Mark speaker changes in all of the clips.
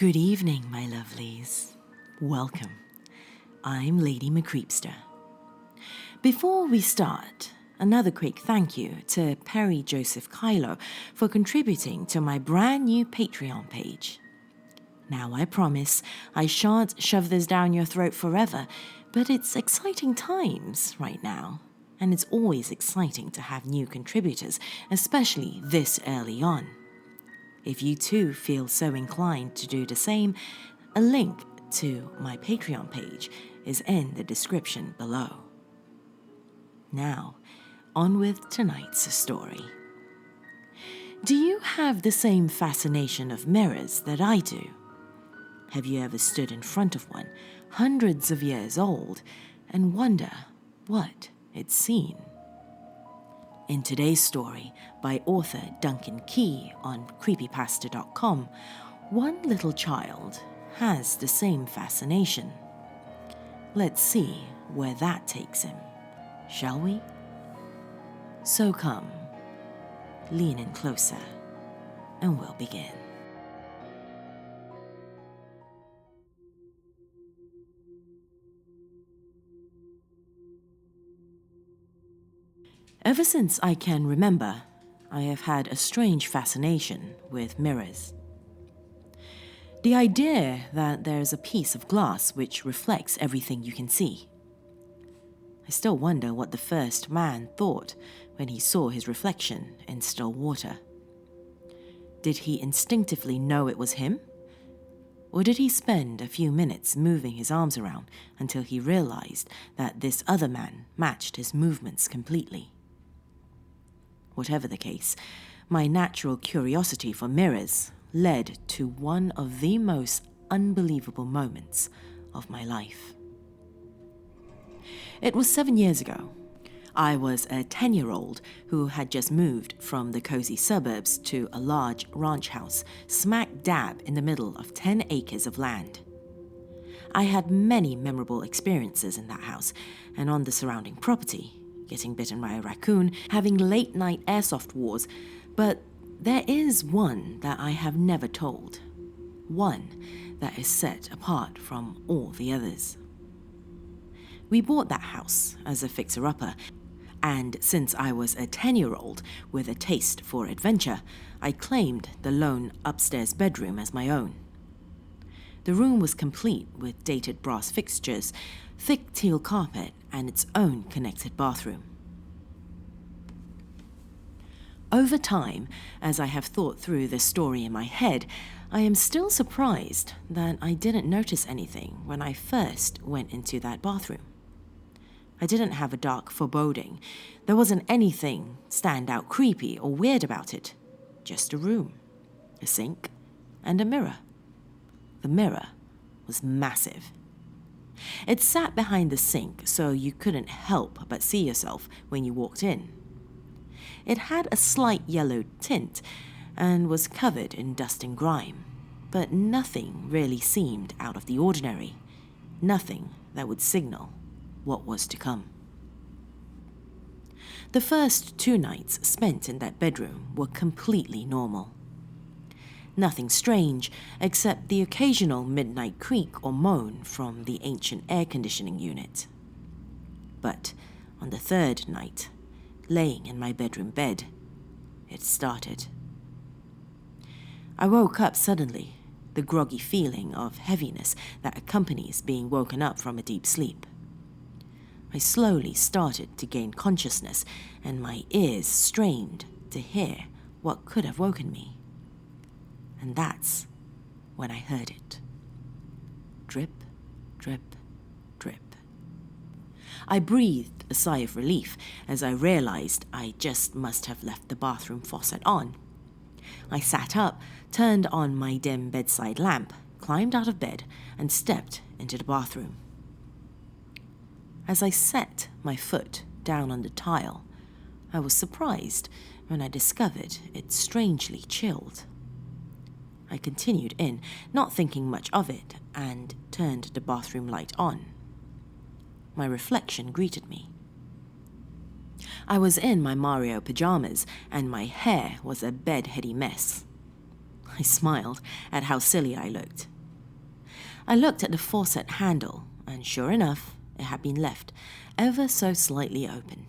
Speaker 1: Good evening, my lovelies. Welcome. I'm Lady McCreepster. Before we start, another quick thank you to Perry Joseph Kylo for contributing to my brand new Patreon page. Now I promise I shan't shove this down your throat forever, but it's exciting times right now, and it's always exciting to have new contributors, especially this early on. If you too feel so inclined to do the same, a link to my Patreon page is in the description below. Now, on with tonight's story. Do you have the same fascination of mirrors that I do? Have you ever stood in front of one, hundreds of years old, and wonder what it's seen? In today's story, by author Duncan on Creepypasta.com, one little child has the same fascination. Let's see where that takes him, shall we? So come, lean in closer, and we'll begin. Ever since I can remember, I have had a strange fascination with mirrors. The idea that there's a piece of glass which reflects everything you can see. I still wonder what the first man thought when he saw his reflection in still water. Did he instinctively know it was him? Or did he spend a few minutes moving his arms around until he realized that this other man matched his movements completely? Whatever the case, my natural curiosity for mirrors led to one of the most unbelievable moments of my life. It was 7 years ago. I was a 10-year-old who had just moved from the cozy suburbs to a large ranch house smack dab in the middle of 10 acres of land. I had many memorable experiences in that house and on the surrounding property, getting bitten by a raccoon, having late-night airsoft wars, but there is one that I have never told. One that is set apart from all the others. We bought that house as a fixer-upper, and since I was a 10-year-old with a taste for adventure, I claimed the lone upstairs bedroom as my own. The room was complete with dated brass fixtures, thick teal carpet, and its own connected bathroom. Over time, as I have thought through this story in my head, I am still surprised that I didn't notice anything when I first went into that bathroom. I didn't have a dark foreboding. There wasn't anything stand out creepy or weird about it. Just a room, a sink, and a mirror. The mirror was massive. It sat behind the sink, so you couldn't help but see yourself when you walked in. It had a slight yellow tint and was covered in dust and grime, but nothing really seemed out of the ordinary, nothing that would signal what was to come. The first 2 nights spent in that bedroom were completely normal. Nothing strange except the occasional midnight creak or moan from the ancient air conditioning unit. But on the 3rd night, laying in my bedroom bed, it started. I woke up suddenly, the groggy feeling of heaviness that accompanies being woken up from a deep sleep. I slowly started to gain consciousness, and my ears strained to hear what could have woken me. And that's when I heard it. Drip, drip, drip. I breathed a sigh of relief as I realized I just must have left the bathroom faucet on. I sat up, turned on my dim bedside lamp, climbed out of bed, and stepped into the bathroom. As I set my foot down on the tile, I was surprised when I discovered it strangely chilled. I continued in, not thinking much of it, and turned the bathroom light on. My reflection greeted me. I was in my Mario pajamas, and my hair was a bedheady mess. I smiled at how silly I looked. I looked at the faucet handle, and sure enough, it had been left ever so slightly open.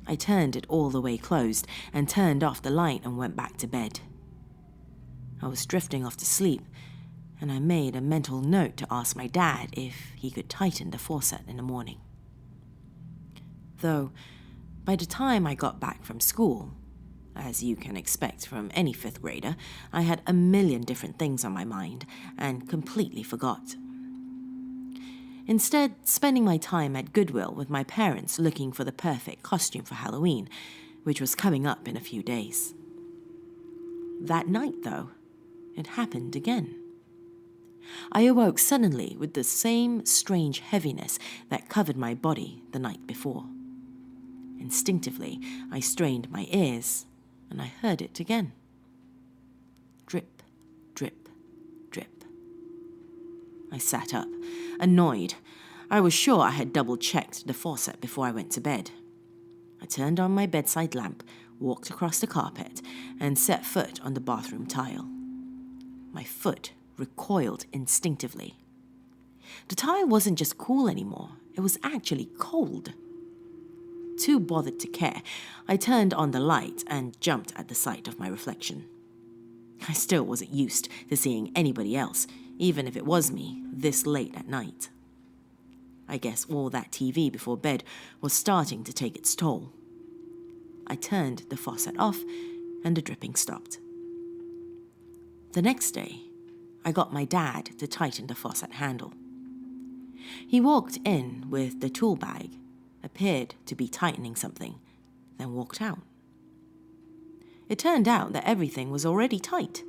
Speaker 1: I turned it all the way closed and turned off the light and went back to bed. I was drifting off to sleep, and I made a mental note to ask my dad if he could tighten the faucet in the morning. Though, by the time I got back from school, as you can expect from any fifth grader, I had a million different things on my mind and completely forgot. Instead, spending my time at Goodwill with my parents looking for the perfect costume for Halloween, which was coming up in a few days. That night, though, it happened again. I awoke suddenly with the same strange heaviness that covered my body the night before. Instinctively, I strained my ears, and I heard it again. Drip, drip, drip. I sat up, annoyed. I was sure I had double-checked the faucet before I went to bed. I turned on my bedside lamp, walked across the carpet, and set foot on the bathroom tile. My foot recoiled instinctively. The tile wasn't just cool anymore, it was actually cold. Too bothered to care, I turned on the light and jumped at the sight of my reflection. I still wasn't used to seeing anybody else, even if it was me, this late at night. I guess all that TV before bed was starting to take its toll. I turned the faucet off, and the dripping stopped. The next day, I got my dad to tighten the faucet handle. He walked in with the tool bag, appeared to be tightening something, then walked out. It turned out that everything was already tight,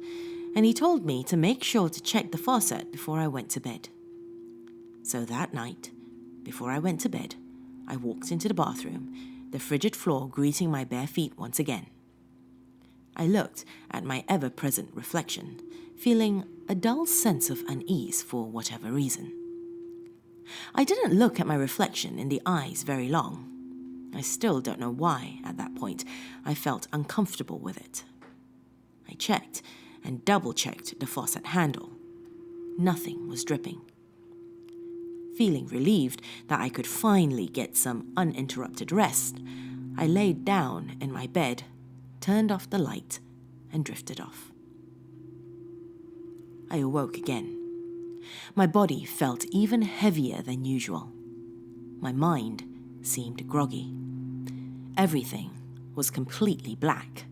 Speaker 1: and he told me to make sure to check the faucet before I went to bed. So that night, before I went to bed, I walked into the bathroom, the frigid floor greeting my bare feet once again. I looked at my ever-present reflection, feeling a dull sense of unease for whatever reason. I didn't look at my reflection in the eyes very long. I still don't know why, at that point, I felt uncomfortable with it. I checked and double-checked the faucet handle. Nothing was dripping. Feeling relieved that I could finally get some uninterrupted rest, I laid down in my bed, turned off the light, and drifted off. I awoke again. My body felt even heavier than usual. My mind seemed groggy. Everything was completely black.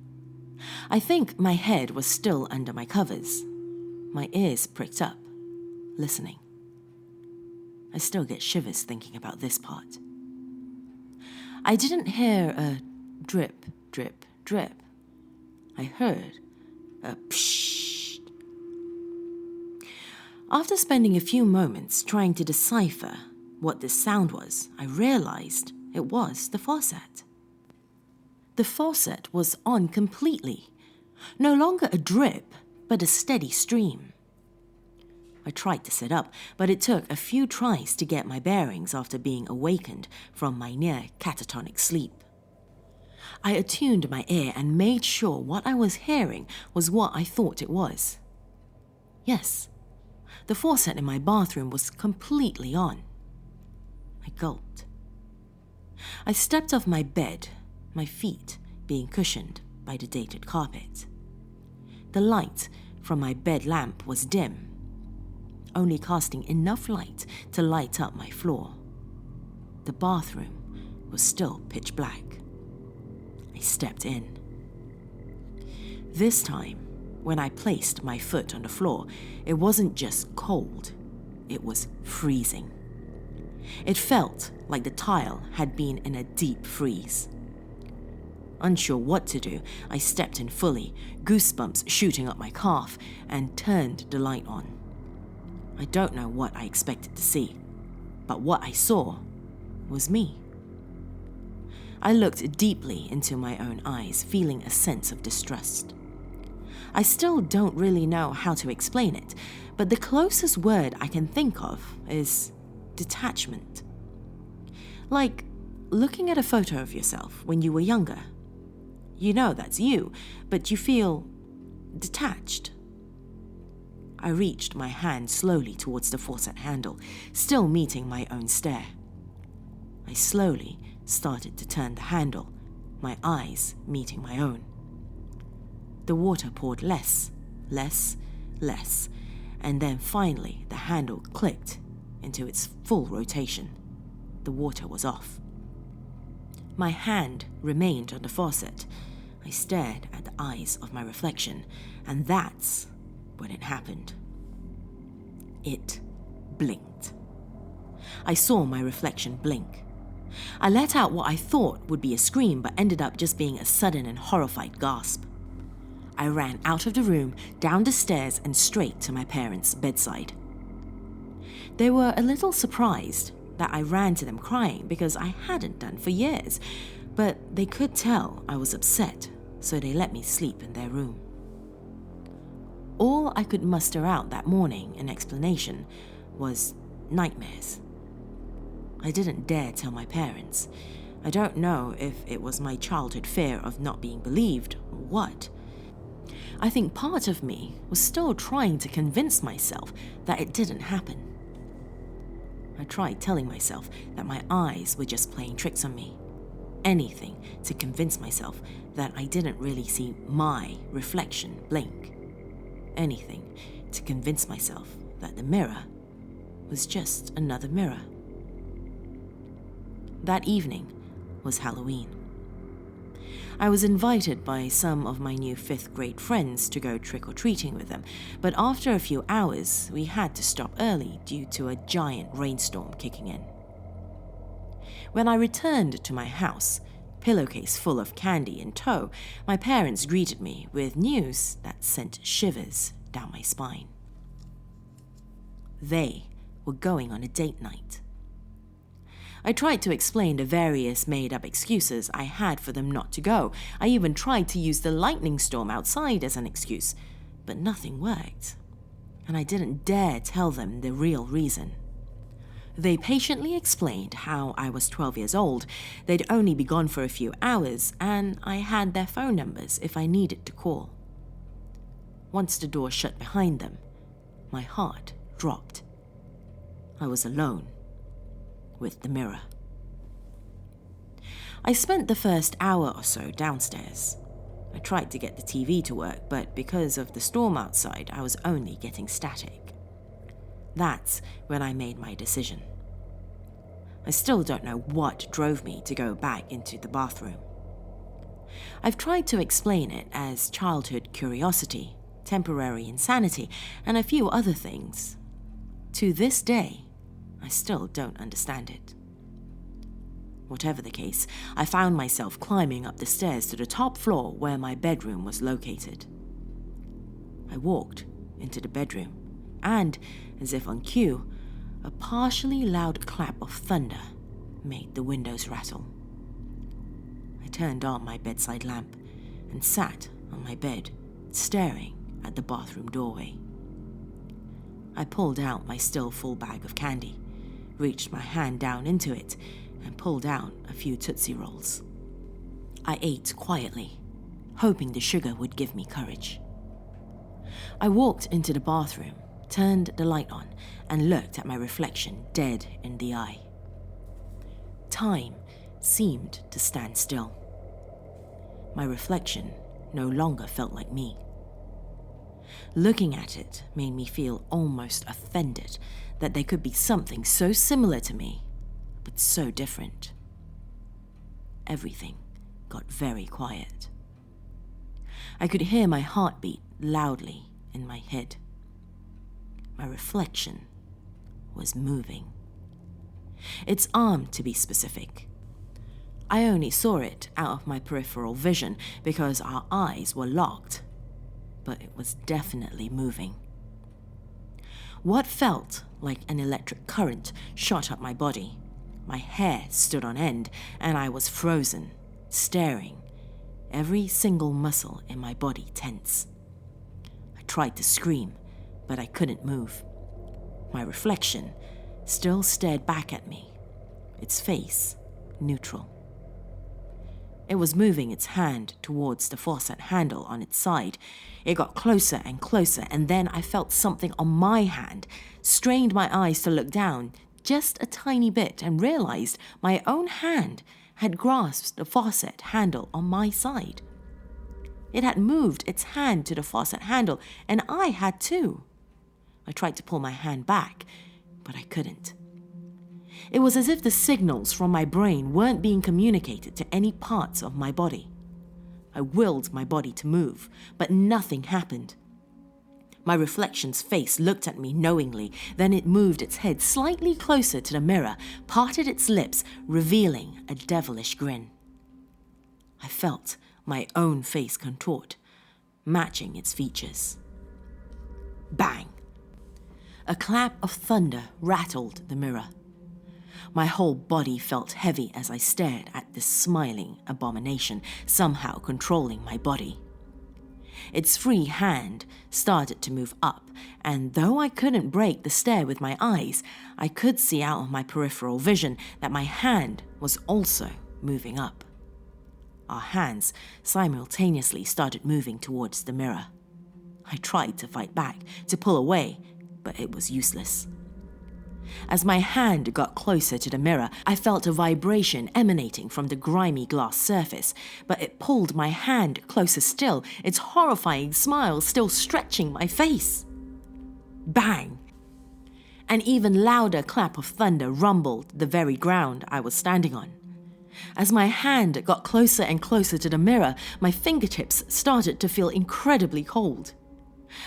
Speaker 1: I think my head was still under my covers. My ears pricked up, listening. I still get shivers thinking about this part. I didn't hear a drip, drip, drip. I heard a pshh. After spending a few moments trying to decipher what this sound was, I realized it was the faucet. The faucet was on completely. No longer a drip, but a steady stream. I tried to sit up, but it took a few tries to get my bearings after being awakened from my near catatonic sleep. I attuned my ear and made sure what I was hearing was what I thought it was. Yes, the faucet in my bathroom was completely on. I gulped. I stepped off my bed, my feet being cushioned by the dated carpet. The light from my bed lamp was dim, only casting enough light to light up my floor. The bathroom was still pitch black. I stepped in. This time, when I placed my foot on the floor, it wasn't just cold, it was freezing. It felt like the tile had been in a deep freeze. Unsure what to do, I stepped in fully, goosebumps shooting up my calf, and turned the light on. I don't know what I expected to see, but what I saw was me. I looked deeply into my own eyes, feeling a sense of distrust. I still don't really know how to explain it, but the closest word I can think of is detachment. Like looking at a photo of yourself when you were younger. You know that's you, but you feel detached. I reached my hand slowly towards the faucet handle, still meeting my own stare. I slowly started to turn the handle, my eyes meeting my own. The water poured less, and then finally the handle clicked into its full rotation. The water was off. My hand remained on the faucet. I stared at the eyes of my reflection, and that's when it happened. It blinked. I saw my reflection blink. I let out what I thought would be a scream, but ended up just being a sudden and horrified gasp. I ran out of the room, down the stairs, and straight to my parents' bedside. They were a little surprised that I ran to them crying because I hadn't done for years, but they could tell I was upset, so they let me sleep in their room. All I could muster out that morning in explanation was nightmares. I didn't dare tell my parents. I don't know if it was my childhood fear of not being believed or what. I think part of me was still trying to convince myself that it didn't happen. I tried telling myself that my eyes were just playing tricks on me. Anything to convince myself that I didn't really see my reflection blink. Anything to convince myself that the mirror was just another mirror. That evening was Halloween. I was invited by some of my new 5th grade friends to go trick-or-treating with them, but after a few hours, we had to stop early due to a giant rainstorm kicking in. When I returned to my house, pillowcase full of candy in tow, my parents greeted me with news that sent shivers down my spine. They were going on a date night. I tried to explain the various made-up excuses I had for them not to go. I even tried to use the lightning storm outside as an excuse, but nothing worked, and I didn't dare tell them the real reason. They patiently explained how I was 12 years old, they'd only be gone for a few hours, and I had their phone numbers if I needed to call. Once the door shut behind them, my heart dropped. I was alone with the mirror. I spent the first hour or so downstairs. I tried to get the TV to work, but because of the storm outside, I was only getting static. That's when I made my decision. I still don't know what drove me to go back into the bathroom. I've tried to explain it as childhood curiosity, temporary insanity, and a few other things. To this day, I still don't understand it. Whatever the case, I found myself climbing up the stairs to the top floor where my bedroom was located. I walked into the bedroom, and, as if on cue, a partially loud clap of thunder made the windows rattle. I turned on my bedside lamp and sat on my bed, staring at the bathroom doorway. I pulled out my still full bag of candy, reached my hand down into it, and pulled out a few Tootsie Rolls. I ate quietly, hoping the sugar would give me courage. I walked into the bathroom, turned the light on, and looked at my reflection dead in the eye. Time seemed to stand still. My reflection no longer felt like me. Looking at it made me feel almost offended that there could be something so similar to me, but so different. Everything got very quiet. I could hear my heartbeat loudly in my head. My reflection was moving. Its arm, to be specific. I only saw it out of my peripheral vision because our eyes were locked, but it was definitely moving. What felt like an electric current shot up my body. My hair stood on end, and I was frozen, staring, every single muscle in my body tense. I tried to scream, but I couldn't move. My reflection still stared back at me, its face neutral. It was moving its hand towards the faucet handle on its side. It got closer and closer, and then I felt something on my hand, strained my eyes to look down just a tiny bit, and realized my own hand had grasped the faucet handle on my side. It had moved its hand to the faucet handle, and I had too. I tried to pull my hand back, but I couldn't. It was as if the signals from my brain weren't being communicated to any parts of my body. I willed my body to move, but nothing happened. My reflection's face looked at me knowingly, then it moved its head slightly closer to the mirror, parted its lips, revealing a devilish grin. I felt my own face contort, matching its features. Bang! A clap of thunder rattled the mirror. My whole body felt heavy as I stared at this smiling abomination, somehow controlling my body. Its free hand started to move up, and though I couldn't break the stare with my eyes, I could see out of my peripheral vision that my hand was also moving up. Our hands simultaneously started moving towards the mirror. I tried to fight back, to pull away, but it was useless. As my hand got closer to the mirror, I felt a vibration emanating from the grimy glass surface, but it pulled my hand closer still, its horrifying smile still stretching my face. Bang! An even louder clap of thunder rumbled the very ground I was standing on. As my hand got closer and closer to the mirror, my fingertips started to feel incredibly cold.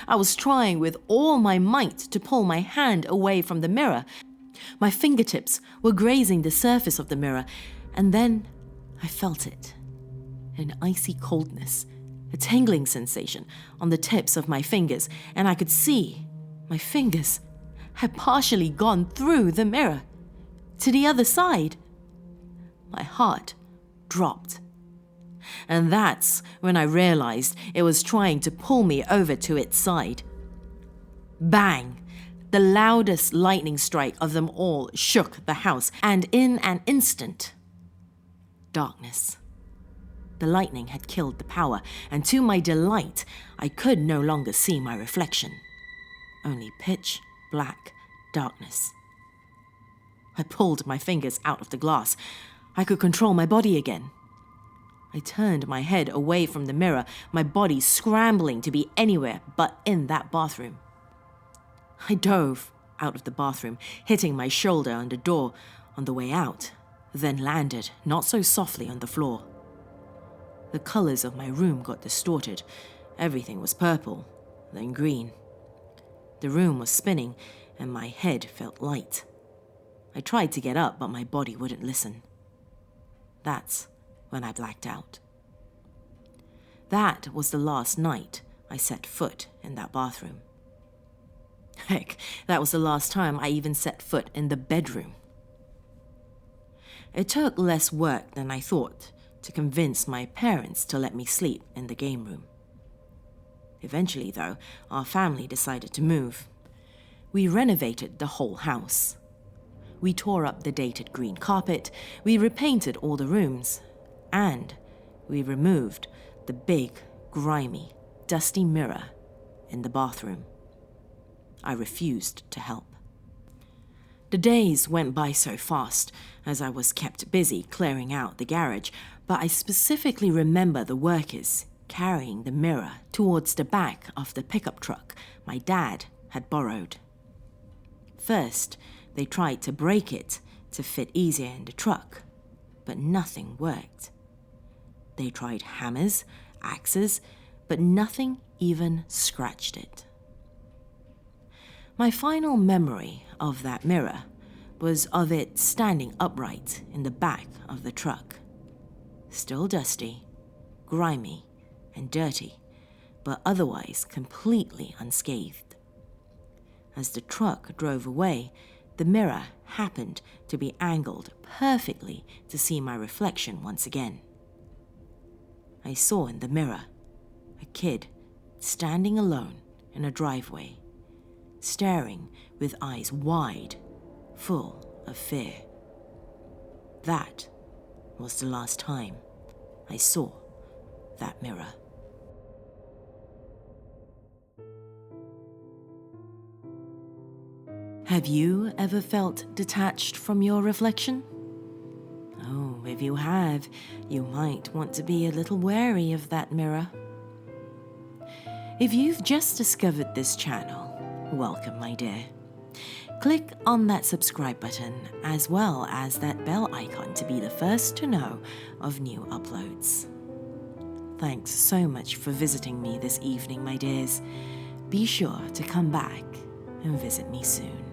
Speaker 1: I was trying with all my might to pull my hand away from the mirror. My fingertips were grazing the surface of the mirror, and then I felt it. An icy coldness, a tingling sensation on the tips of my fingers, and I could see my fingers had partially gone through the mirror to the other side. My heart dropped. And that's when I realized it was trying to pull me over to its side. Bang! The loudest lightning strike of them all shook the house, and in an instant, darkness. The lightning had killed the power, and to my delight, I could no longer see my reflection. Only pitch black darkness. I pulled my fingers out of the glass. I could control my body again. I turned my head away from the mirror, my body scrambling to be anywhere but in that bathroom. I dove out of the bathroom, hitting my shoulder on the door on the way out, then landed not so softly on the floor. The colors of my room got distorted. Everything was purple, then green. The room was spinning, and my head felt light. I tried to get up, but my body wouldn't listen. That's when I blacked out. That was the last night I set foot in that bathroom. Heck, that was the last time I even set foot in the bedroom. It took less work than I thought to convince my parents to let me sleep in the game room. Eventually, though, our family decided to move. We renovated the whole house. We tore up the dated green carpet, we repainted all the rooms, and we removed the big, grimy, dusty mirror in the bathroom. I refused to help. The days went by so fast, as I was kept busy clearing out the garage, but I specifically remember the workers carrying the mirror towards the back of the pickup truck my dad had borrowed. First, they tried to break it to fit easier in the truck, but nothing worked. They tried hammers, axes, but nothing even scratched it. My final memory of that mirror was of it standing upright in the back of the truck. Still dusty, grimy, and dirty, but otherwise completely unscathed. As the truck drove away, the mirror happened to be angled perfectly to see my reflection once again. I saw in the mirror a kid standing alone in a driveway, staring with eyes wide, full of fear. That was the last time I saw that mirror. Have you ever felt detached from your reflection? Oh, if you have, you might want to be a little wary of that mirror. If you've just discovered this channel, welcome, my dear. Click on that subscribe button as well as that bell icon to be the first to know of new uploads. Thanks so much for visiting me this evening, my dears. Be sure to come back and visit me soon.